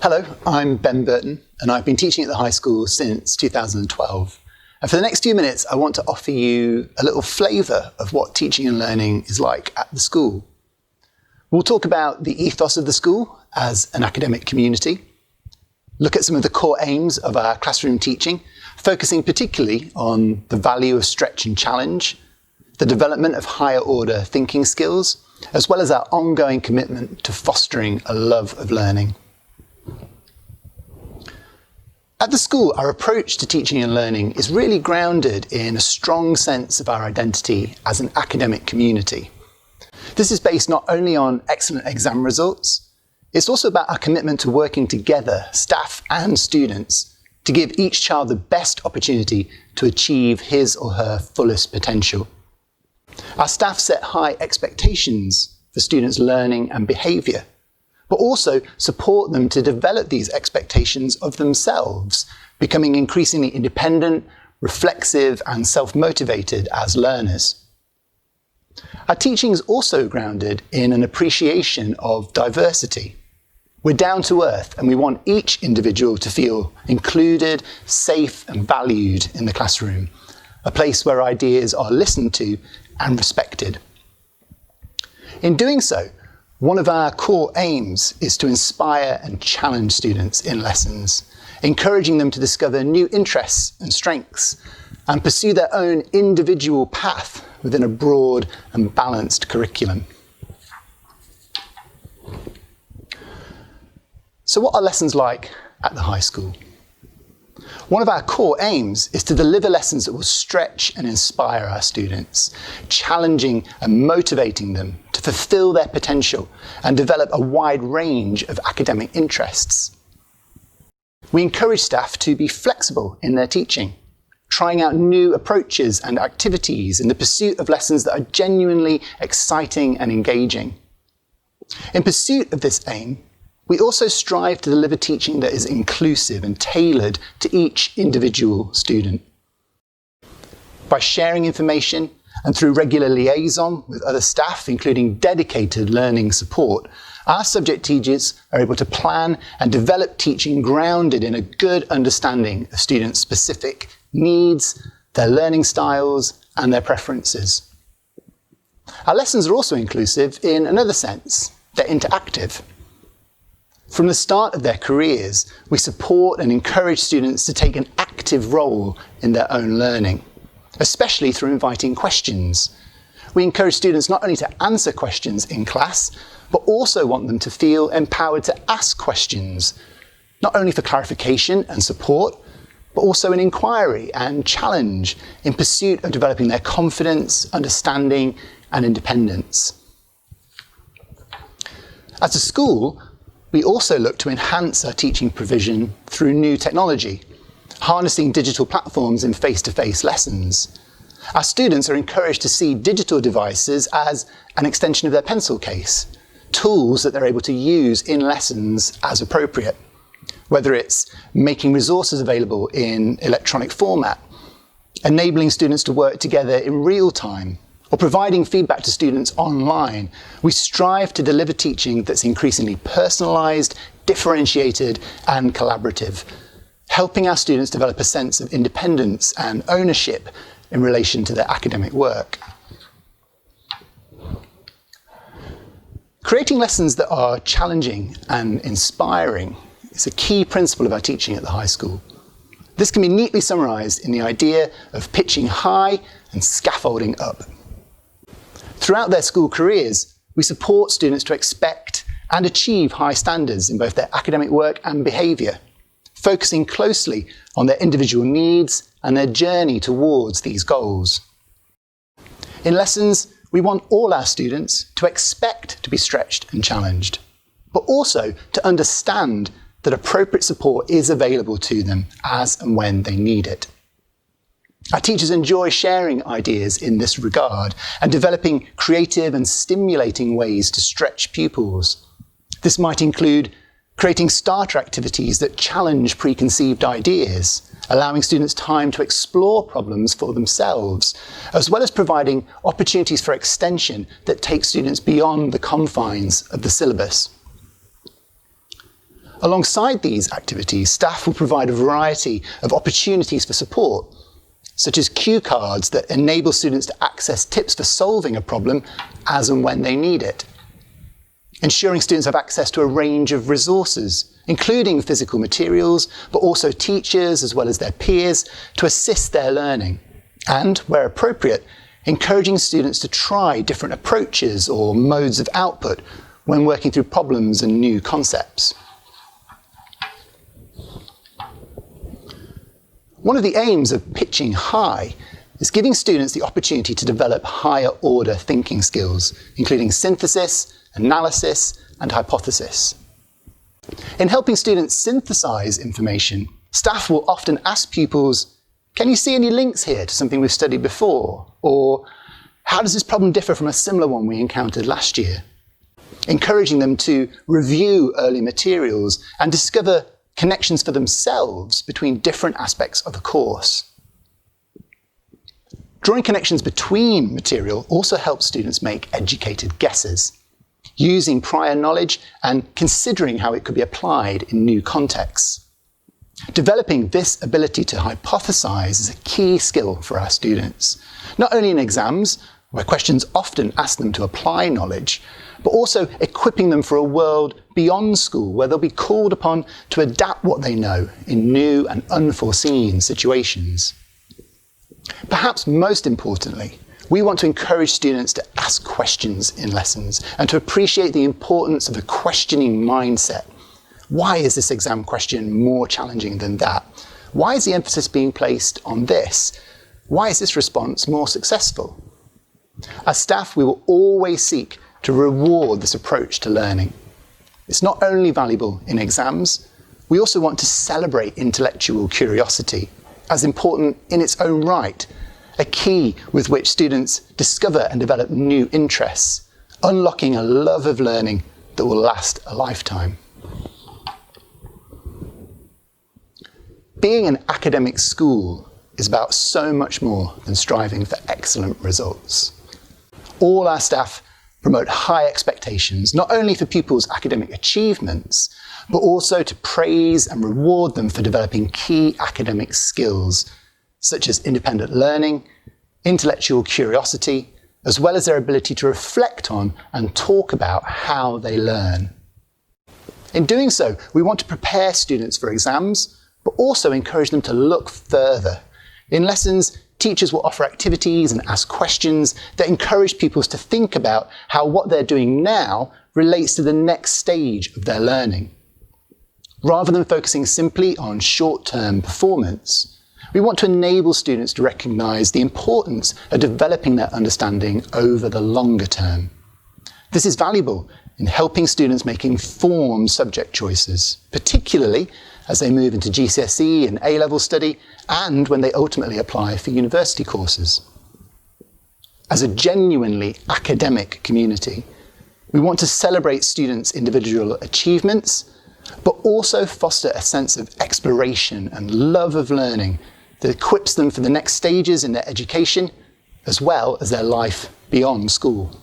Hello, I'm Ben Burton, and I've been teaching at the high school since 2012. And for the next few minutes, I want to offer you a little flavour of what teaching and learning is like at the school. We'll talk about the ethos of the school as an academic community, look at some of the core aims of our classroom teaching, focusing particularly on the value of stretch and challenge, the development of higher order thinking skills, as well as our ongoing commitment to fostering a love of learning. At the school, our approach to teaching and learning is really grounded in a strong sense of our identity as an academic community. This is based not only on excellent exam results, it's also about our commitment to working together, staff and students, to give each child the best opportunity to achieve his or her fullest potential. Our staff set high expectations for students' learning and behaviour, but also support them to develop these expectations of themselves, becoming increasingly independent, reflexive and self-motivated as learners. Our teaching is also grounded in an appreciation of diversity. We're down to earth and we want each individual to feel included, safe and valued in the classroom, a place where ideas are listened to and respected. In doing so, one of our core aims is to inspire and challenge students in lessons, encouraging them to discover new interests and strengths and pursue their own individual path within a broad and balanced curriculum. So what are lessons like at the high school? One of our core aims is to deliver lessons that will stretch and inspire our students, challenging and motivating them to fulfill their potential and develop a wide range of academic interests. We encourage staff to be flexible in their teaching, trying out new approaches and activities in the pursuit of lessons that are genuinely exciting and engaging. In pursuit of this aim, we also strive to deliver teaching that is inclusive and tailored to each individual student. By sharing information and through regular liaison with other staff, including dedicated learning support, our subject teachers are able to plan and develop teaching grounded in a good understanding of students' specific needs, their learning styles, and their preferences. Our lessons are also inclusive in another sense. They're interactive. From the start of their careers, we support and encourage students to take an active role in their own learning, especially through inviting questions. We encourage students not only to answer questions in class, but also want them to feel empowered to ask questions, not only for clarification and support, but also in inquiry and challenge in pursuit of developing their confidence, understanding, and independence. As a school, we also look to enhance our teaching provision through new technology, harnessing digital platforms in face-to-face lessons. Our students are encouraged to see digital devices as an extension of their pencil case, tools that they're able to use in lessons as appropriate, whether it's making resources available in electronic format, enabling students to work together in real time, or providing feedback to students online. We strive to deliver teaching that's increasingly personalised, differentiated and collaborative, helping our students develop a sense of independence and ownership in relation to their academic work. Creating lessons that are challenging and inspiring is a key principle of our teaching at the high school. This can be neatly summarised in the idea of pitching high and scaffolding up. Throughout their school careers, we support students to expect and achieve high standards in both their academic work and behaviour, focusing closely on their individual needs and their journey towards these goals. In lessons, we want all our students to expect to be stretched and challenged, but also to understand that appropriate support is available to them as and when they need it. Our teachers enjoy sharing ideas in this regard and developing creative and stimulating ways to stretch pupils. This might include creating starter activities that challenge preconceived ideas, allowing students time to explore problems for themselves, as well as providing opportunities for extension that take students beyond the confines of the syllabus. Alongside these activities, staff will provide a variety of opportunities for support, such as cue cards that enable students to access tips for solving a problem as and when they need it. Ensuring students have access to a range of resources, including physical materials, but also teachers as well as their peers to assist their learning. And, where appropriate, encouraging students to try different approaches or modes of output when working through problems and new concepts. One of the aims of pitching high is giving students the opportunity to develop higher order thinking skills, including synthesis, analysis, and hypothesis. In helping students synthesize information, staff will often ask pupils, "Can you see any links here to something we've studied before?" Or, "How does this problem differ from a similar one we encountered last year?" Encouraging them to review early materials and discover connections for themselves between different aspects of the course. Drawing connections between material also helps students make educated guesses, using prior knowledge and considering how it could be applied in new contexts. Developing this ability to hypothesize is a key skill for our students, not only in exams, where questions often ask them to apply knowledge, but also equipping them for a world beyond school where they'll be called upon to adapt what they know in new and unforeseen situations. Perhaps most importantly, we want to encourage students to ask questions in lessons and to appreciate the importance of a questioning mindset. Why is this exam question more challenging than that? Why is the emphasis being placed on this? Why is this response more successful? As staff, we will always seek to reward this approach to learning. It's not only valuable in exams, we also want to celebrate intellectual curiosity as important in its own right, a key with which students discover and develop new interests, unlocking a love of learning that will last a lifetime. Being an academic school is about so much more than striving for excellent results. All our staff promote high expectations, not only for pupils' academic achievements, but also to praise and reward them for developing key academic skills, such as independent learning, intellectual curiosity, as well as their ability to reflect on and talk about how they learn. In doing so, we want to prepare students for exams, but also encourage them to look further. In lessons, teachers will offer activities and ask questions that encourage pupils to think about how what they're doing now relates to the next stage of their learning. Rather than focusing simply on short-term performance, we want to enable students to recognise the importance of developing their understanding over the longer term. This is valuable in helping students make informed subject choices, particularly as they move into GCSE and A-level study, and when they ultimately apply for university courses. As a genuinely academic community, we want to celebrate students' individual achievements, but also foster a sense of exploration and love of learning that equips them for the next stages in their education, as well as their life beyond school.